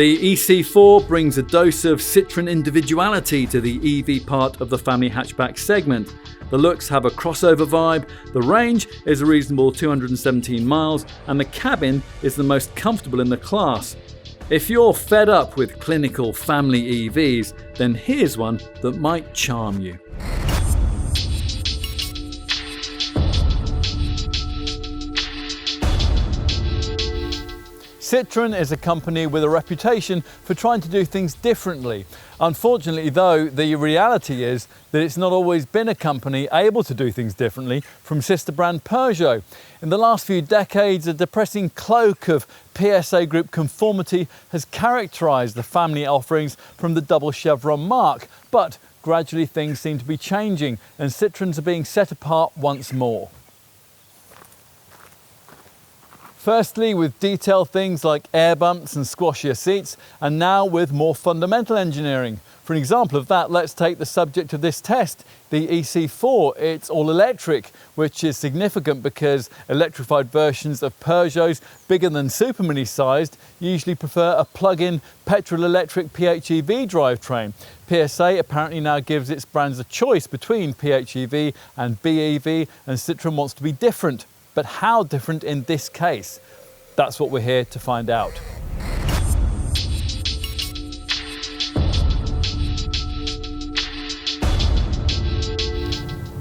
The e-C4 brings a dose of Citroen individuality to the EV part of the family hatchback segment. The looks have a crossover vibe, the range is a reasonable 217 miles, and the cabin is the most comfortable in the class. If you're fed up with clinical family EVs, then here's one that might charm you. Citroen is a company with a reputation for trying to do things differently. Unfortunately, though, the reality is that it's not always been a company able to do things differently from sister brand Peugeot. In the last few decades, a depressing cloak of PSA Group conformity has characterised the family offerings from the double chevron mark, but gradually things seem to be changing and Citroens are being set apart once more. Firstly, with detailed things like air bumps and squashier seats, and now with more fundamental engineering. For an example of that, let's take the subject of this test, the e-C4. It's all electric, which is significant because electrified versions of Peugeots bigger than Super Mini sized usually prefer a plug-in petrol-electric PHEV drivetrain. PSA apparently now gives its brands a choice between PHEV and BEV, and Citroen wants to be different. But how different in this case? That's what we're here to find out.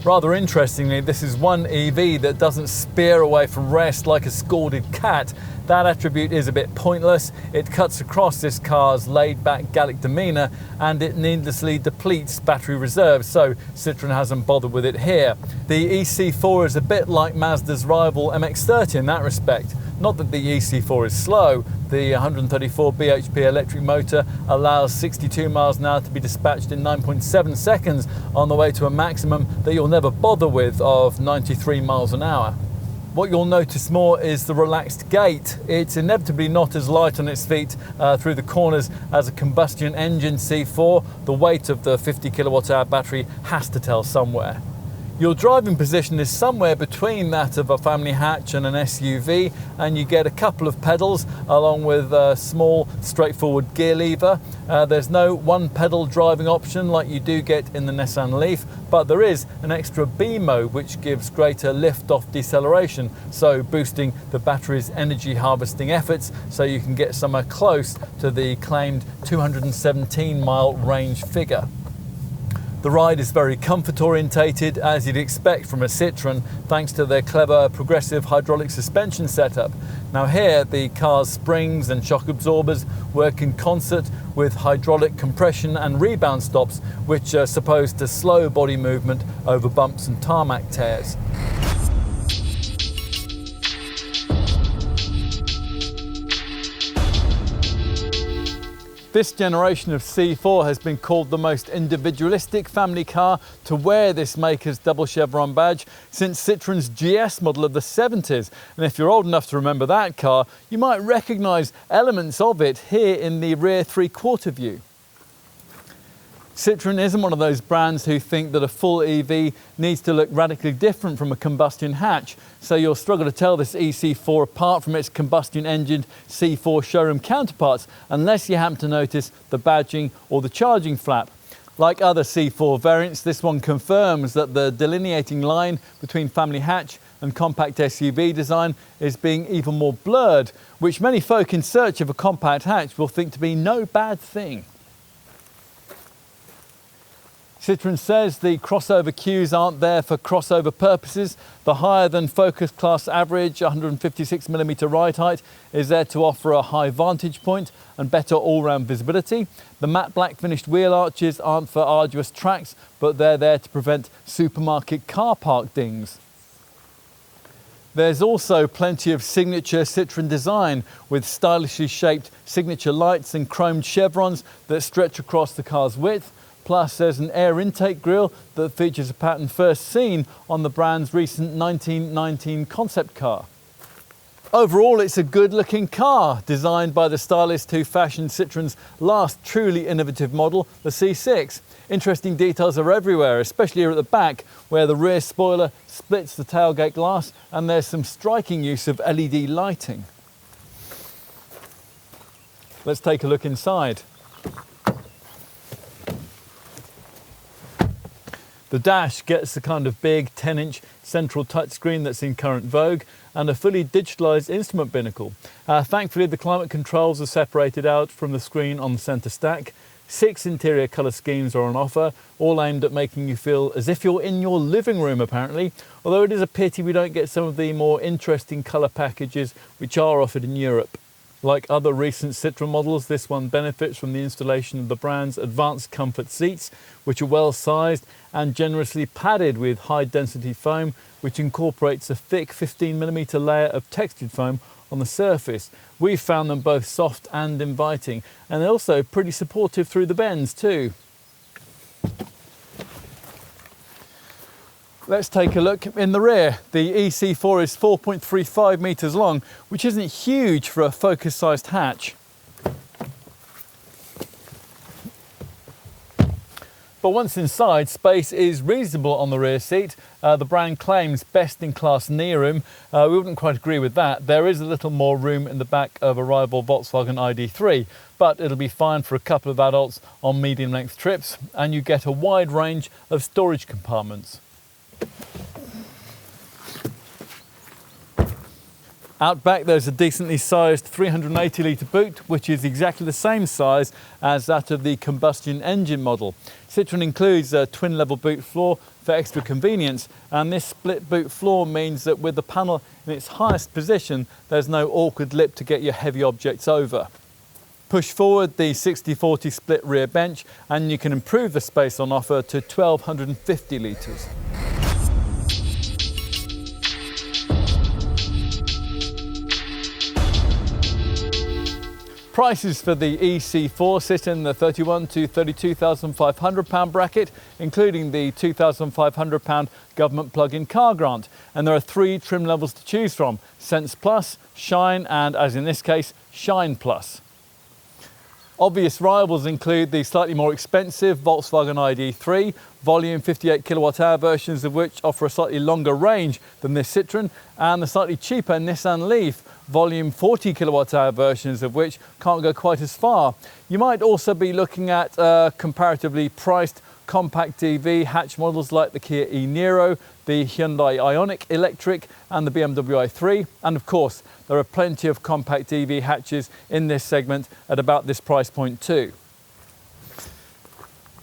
Rather interestingly, this is one EV that doesn't spear away from rest like a scalded cat. That attribute is a bit pointless. It cuts across this car's laid-back Gallic demeanour and it needlessly depletes battery reserves, so Citroen hasn't bothered with it here. The e-C4 is a bit like Mazda's rival MX-30 in that respect. Not that the e-C4 is slow. The 134 bhp electric motor allows 62 miles an hour to be dispatched in 9.7 seconds on the way to a maximum that you'll never bother with of 93 miles an hour. What you'll notice more is the relaxed gait. It's inevitably not as light on its feet through the corners as a combustion engine C4. The weight of the 50 kilowatt hour battery has to tell somewhere. Your driving position is somewhere between that of a family hatch and an SUV, and you get a couple of pedals along with a small straightforward gear lever. There's no one pedal driving option like you do get in the Nissan Leaf, but there is an extra B mode which gives greater lift-off deceleration, so boosting the battery's energy harvesting efforts so you can get somewhere close to the claimed 217 mile range figure. The ride is very comfort orientated, as you'd expect from a Citroen, thanks to their clever progressive hydraulic suspension setup. Now here, the car's springs and shock absorbers work in concert with hydraulic compression and rebound stops, which are supposed to slow body movement over bumps and tarmac tears. This generation of C4 has been called the most individualistic family car to wear this maker's double chevron badge since Citroen's GS model of the 70s. And if you're old enough to remember that car, you might recognise elements of it here in the rear three-quarter view. Citroen isn't one of those brands who think that a full EV needs to look radically different from a combustion hatch, so you'll struggle to tell this e-C4 apart from its combustion-engined C4 showroom counterparts unless you happen to notice the badging or the charging flap. Like other C4 variants, this one confirms that the delineating line between family hatch and compact SUV design is being even more blurred, which many folk in search of a compact hatch will think to be no bad thing. Citroen says the crossover cues aren't there for crossover purposes. The higher than Focus class average 156mm ride height is there to offer a high vantage point and better all-round visibility. The matte black finished wheel arches aren't for arduous tracks, but they're there to prevent supermarket car park dings. There's also plenty of signature Citroen design with stylishly shaped signature lights and chromed chevrons that stretch across the car's width. Plus, there's an air intake grille that features a pattern first seen on the brand's recent 1919 concept car. Overall, it's a good-looking car, designed by the stylist who fashioned Citroen's last truly innovative model, the C6. Interesting details are everywhere, especially here at the back, where the rear spoiler splits the tailgate glass, and there's some striking use of LED lighting. Let's take a look inside. The dash gets the kind of big 10-inch central touchscreen that's in current vogue and a fully digitalised instrument binnacle. Thankfully, the climate controls are separated out from the screen on the centre stack. 6 interior colour schemes are on offer, all aimed at making you feel as if you're in your living room apparently, although it is a pity we don't get some of the more interesting colour packages which are offered in Europe. Like other recent Citroen models, this one benefits from the installation of the brand's advanced comfort seats, which are well sized and generously padded with high density foam, which incorporates a thick 15mm layer of textured foam on the surface. We've found them both soft and inviting, and they're also pretty supportive through the bends too. Let's take a look in the rear. The e-C4 is 4.35 metres long, which isn't huge for a Focus-sized hatch. But once inside, space is reasonable on the rear seat. The brand claims best-in-class knee room. We wouldn't quite agree with that. There is a little more room in the back of a rival Volkswagen ID3, but it'll be fine for a couple of adults on medium-length trips, and you get a wide range of storage compartments. Out back there's a decently sized 380 litre boot, which is exactly the same size as that of the combustion engine model. Citroen includes a twin level boot floor for extra convenience, and this split boot floor means that with the panel in its highest position there's no awkward lip to get your heavy objects over. Push forward the 60/40 split rear bench and you can improve the space on offer to 1250 litres. Prices for the e-C4 sit in the £31,000 to £32,500 bracket, including the £2,500 government plug-in car grant. And there are 3 trim levels to choose from: Sense Plus, Shine and, as in this case, Shine Plus. Obvious rivals include the slightly more expensive Volkswagen ID3, volume 58 kWh versions of which offer a slightly longer range than this Citroen, and the slightly cheaper Nissan Leaf, volume 40 kWh versions of which can't go quite as far. You might also be looking at comparatively priced compact EV hatch models like the Kia e-Niro, the Hyundai Ioniq Electric and the BMW i3, and of course there are plenty of compact EV hatches in this segment at about this price point too.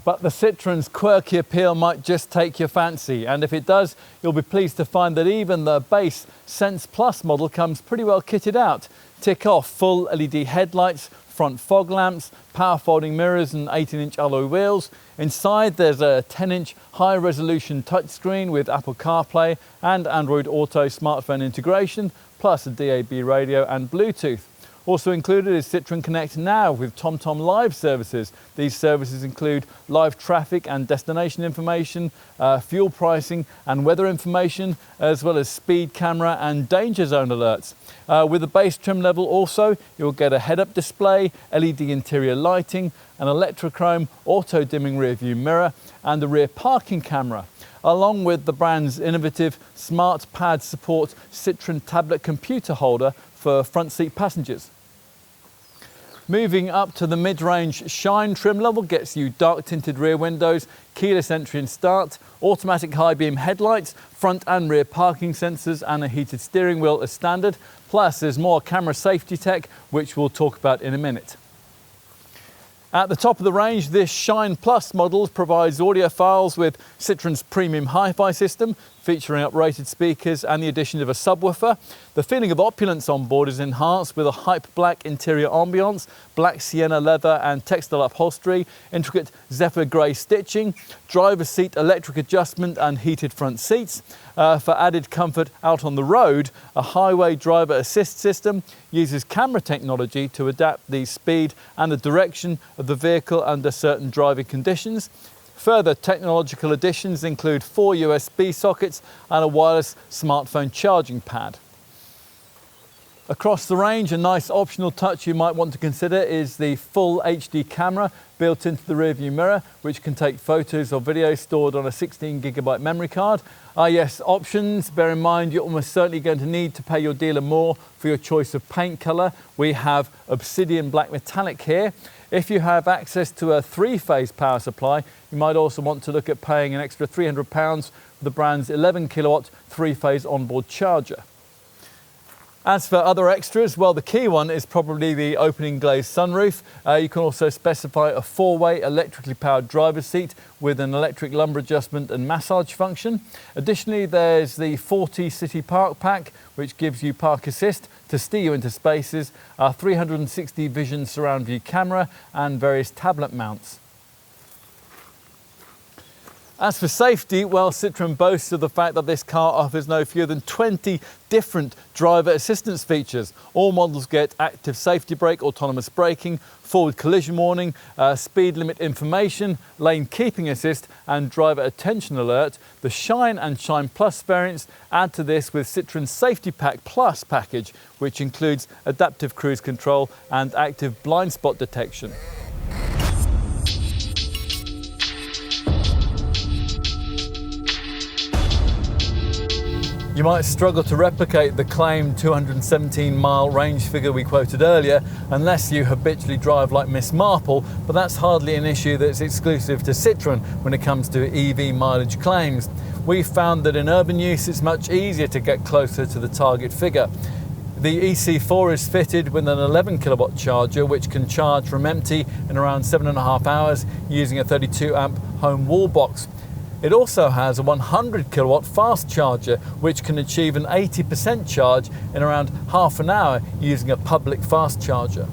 But the Citroen's quirky appeal might just take your fancy, and if it does, you'll be pleased to find that even the base Sense Plus model comes pretty well kitted out. Tick off full LED headlights, front fog lamps, power folding mirrors and 18-inch alloy wheels. Inside there's a 10-inch high-resolution touchscreen with Apple CarPlay and Android Auto smartphone integration, plus a DAB radio and Bluetooth. Also included is Citroen Connect Now with TomTom Live services. These services include live traffic and destination information, fuel pricing and weather information, as well as speed camera and danger zone alerts. With the base trim level also, you'll get a head-up display, LED interior lighting, an electrochrome auto-dimming rear view mirror and a rear parking camera, along with the brand's innovative Smart Pad Support Citroen tablet computer holder for front seat passengers. Moving up to the mid-range Shine trim level gets you dark tinted rear windows, keyless entry and start, automatic high beam headlights, front and rear parking sensors and a heated steering wheel as standard. Plus there's more camera safety tech, which we'll talk about in a minute. At the top of the range, this Shine Plus model provides audiophiles with Citroen's premium hi-fi system, featuring uprated speakers and the addition of a subwoofer. The feeling of opulence on board is enhanced with a hype black interior ambience, black sienna leather and textile upholstery, intricate zephyr grey stitching, driver's seat electric adjustment and heated front seats. For added comfort out on the road, a highway driver assist system uses camera technology to adapt the speed and the direction of the vehicle under certain driving conditions. Further technological additions include 4 USB sockets and a wireless smartphone charging pad. Across the range, a nice optional touch you might want to consider is the full HD camera built into the rearview mirror, which can take photos or videos stored on a 16GB memory card. Yes, options. Bear in mind you're almost certainly going to need to pay your dealer more for your choice of paint colour. We have Obsidian Black Metallic here. If you have access to a 3-phase power supply, you might also want to look at paying an extra £300 for the brand's 11kW 3-phase onboard charger. As for other extras, well, the key one is probably the opening glazed sunroof. You can also specify a 4-way electrically powered driver's seat with an electric lumbar adjustment and massage function. Additionally, there's the 40 City Park Pack, which gives you park assist to steer you into spaces, a 360 vision surround view camera and various tablet mounts. As for safety, well, Citroen boasts of the fact that this car offers no fewer than 20 different driver assistance features. All models get active safety brake, autonomous braking, forward collision warning, speed limit information, lane keeping assist and driver attention alert. The Shine and Shine Plus variants add to this with Citroen's Safety Pack Plus package, which includes adaptive cruise control and active blind spot detection. You might struggle to replicate the claimed 217-mile range figure we quoted earlier unless you habitually drive like Miss Marple, but that's hardly an issue that's exclusive to Citroen when it comes to EV mileage claims. We've found that in urban use it's much easier to get closer to the target figure. The e-C4 is fitted with an 11kW charger which can charge from empty in around 7.5 hours using a 32-amp home wall box. It also has a 100kW fast charger which can achieve an 80% charge in around half an hour using a public fast charger.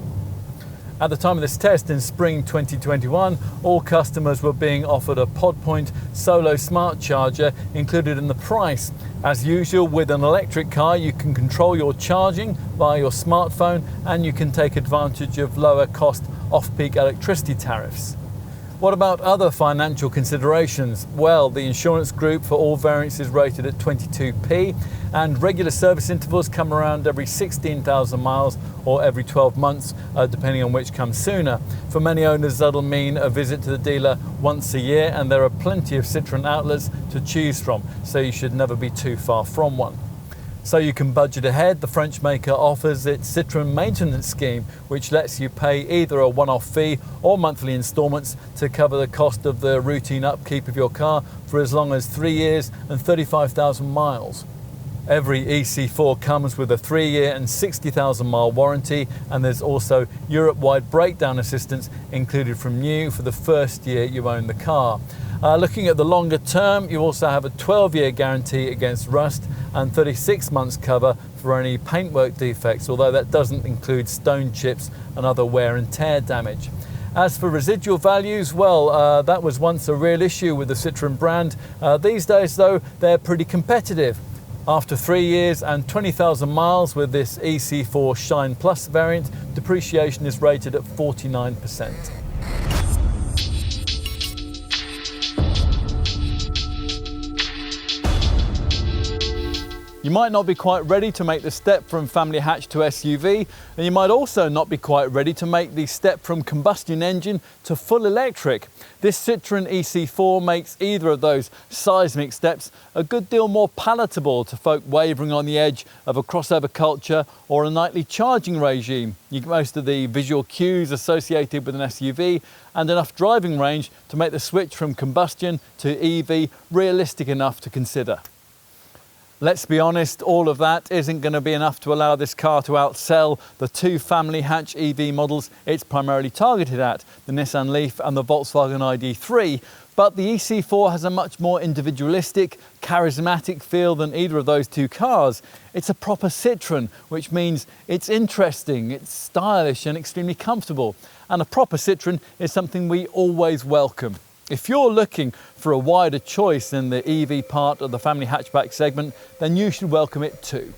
At the time of this test in spring 2021, all customers were being offered a PodPoint Solo Smart Charger included in the price. As usual with an electric car, you can control your charging via your smartphone and you can take advantage of lower cost off-peak electricity tariffs. What about other financial considerations? Well, the insurance group for all variants is rated at 22p and regular service intervals come around every 16,000 miles or every 12 months, depending on which comes sooner. For many owners, that'll mean a visit to the dealer once a year, and there are plenty of Citroen outlets to choose from, so you should never be too far from one. So you can budget ahead. The French maker offers its Citroen maintenance scheme, which lets you pay either a one-off fee or monthly instalments to cover the cost of the routine upkeep of your car for as long as 3 years and 35,000 miles. Every e-C4 comes with a 3-year and 60,000 mile warranty, and there's also Europe-wide breakdown assistance included from new for the first year you own the car. Looking at the longer term, you also have a 12-year guarantee against rust and 36 months cover for any paintwork defects, although that doesn't include stone chips and other wear and tear damage. As for residual values, well, that was once a real issue with the Citroen brand. These days, though, they're pretty competitive. After 3 years and 20,000 miles with this e-C4 Shine Plus variant, depreciation is rated at 49%. You might not be quite ready to make the step from family hatch to SUV, and you might also not be quite ready to make the step from combustion engine to full electric. This Citroen e-C4 makes either of those seismic steps a good deal more palatable to folk wavering on the edge of a crossover culture or a nightly charging regime. You get most of the visual cues associated with an SUV and enough driving range to make the switch from combustion to EV realistic enough to consider. Let's be honest, all of that isn't going to be enough to allow this car to outsell the two family hatch EV models it's primarily targeted at, the Nissan Leaf and the Volkswagen ID.3, but the e-C4 has a much more individualistic, charismatic feel than either of those two cars. It's a proper Citroen, which means it's interesting, it's stylish and extremely comfortable. And a proper Citroen is something we always welcome. If you're looking for a wider choice in the EV part of the family hatchback segment, then you should welcome it too.